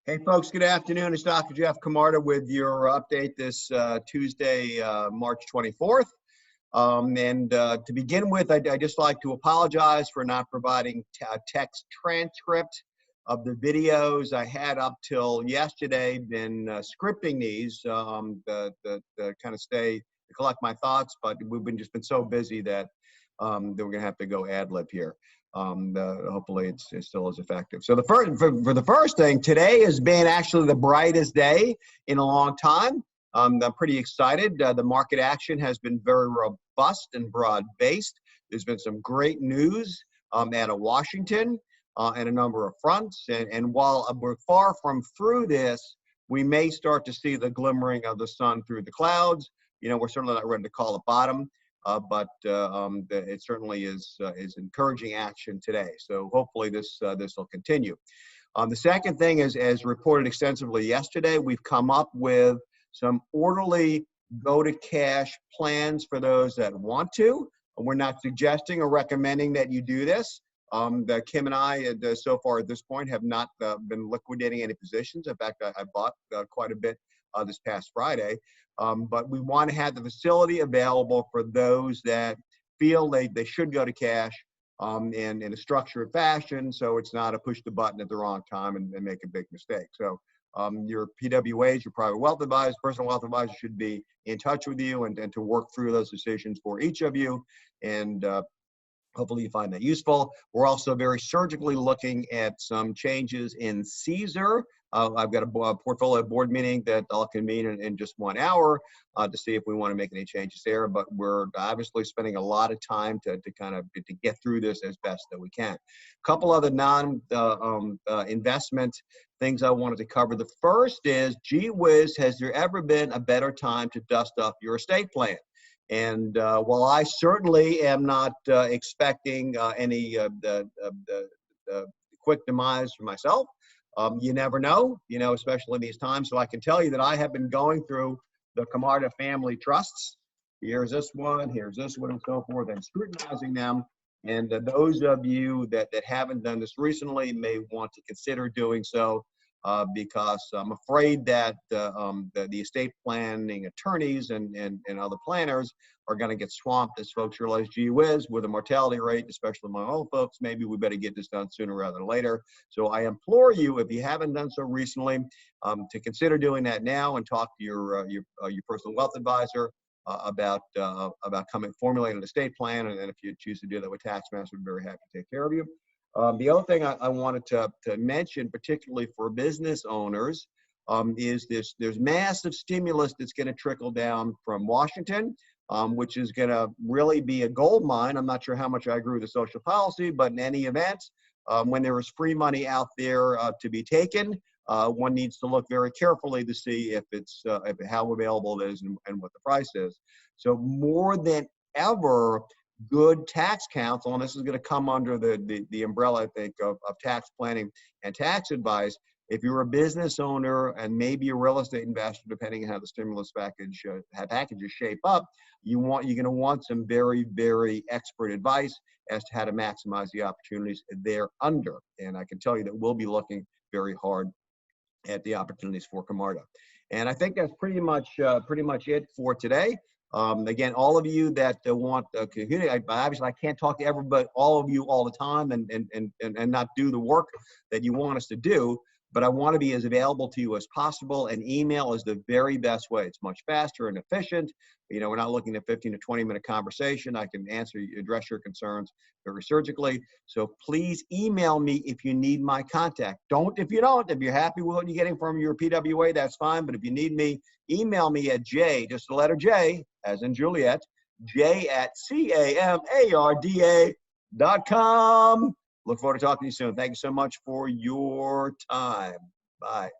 Hey folks, good afternoon. It's Dr. Jeff Camarda with your update this Tuesday, March 24th. To begin with, I'd just like to apologize for not providing text transcript of the videos. I had up till yesterday been scripting these to kind of to collect my thoughts, but we've just been so busy that we're gonna have to go ad lib here. Hopefully it's still as effective. So for the first thing, today has been actually the brightest day in a long time. I'm pretty excited. The market action has been very robust and broad-based. There's been some great news out of Washington and a number of fronts. And while we're far from through this, we may start to see the glimmering of the sun through the clouds. You know, we're certainly not ready to call it bottom. But it certainly is encouraging action today. So hopefully this will continue. The second thing is, as reported extensively yesterday, we've come up with some orderly go-to-cash plans for those that want to. We're not suggesting or recommending that you do this. Kim and I, so far at this point, have not been liquidating any positions. In fact, I bought quite a bit this past Friday. But we want to have the facility available for those that feel they should go to cash in a structured fashion, so it's not a push the button at the wrong time and make a big mistake. So your PWAs, your private wealth advisors, personal wealth advisors should be in touch with you and to work through those decisions for each of you. And hopefully you find that useful. We're also very surgically looking at some changes in Caesar. I've got a portfolio board meeting that I'll convene in just 1 hour to see if we want to make any changes there. But we're obviously spending a lot of time to get through this as best that we can. A couple other non-investment things I wanted to cover. The first is, gee whiz, has there ever been a better time to dust up your estate plan? And while I certainly am not expecting any quick demise for myself, you never know, especially in these times. So I can tell you that I have been going through the Camarda family trusts. Here's this one, and so forth, and scrutinizing them. And those of you that haven't done this recently may want to consider doing so. Because I'm afraid that the estate planning attorneys and other planners are going to get swamped as folks realize, gee whiz, with the mortality rate, especially among old folks, maybe we better get this done sooner rather than later. So I implore you, if you haven't done so recently, to consider doing that now and talk to your personal wealth advisor about formulating an estate plan. And if you choose to do that with TaxMaster, we're very happy to take care of you. The other thing I wanted to mention, particularly for business owners, is there's massive stimulus that's going to trickle down from Washington, which is going to really be a gold mine. I'm not sure how much I agree with the social policy, but in any event, when there is free money out there to be taken, one needs to look very carefully to see if how available it is and what the price is. So more than ever, good tax counsel, and this is going to come under the umbrella, I think, of tax planning and tax advice. If you're a business owner and maybe a real estate investor, depending on how the stimulus packages shape up, you're going to want some very, very expert advice as to how to maximize the opportunities thereunder. And I can tell you that we'll be looking very hard at the opportunities for Camarda. And I think that's pretty much it for today. Again, all of you that want a community, obviously I can't talk to everybody, all of you all the time and not do the work that you want us to do, but I want to be as available to you as possible, and email is the very best way. It's much faster and efficient. We're not looking at 15 to 20-minute conversation. I can address your concerns very surgically. So please email me if you need my contact. If you're happy with what you're getting from your PWA, that's fine. But if you need me, email me at J, just the letter J, as in Juliet, J@camarda.com. Look forward to talking to you soon. Thank you so much for your time. Bye.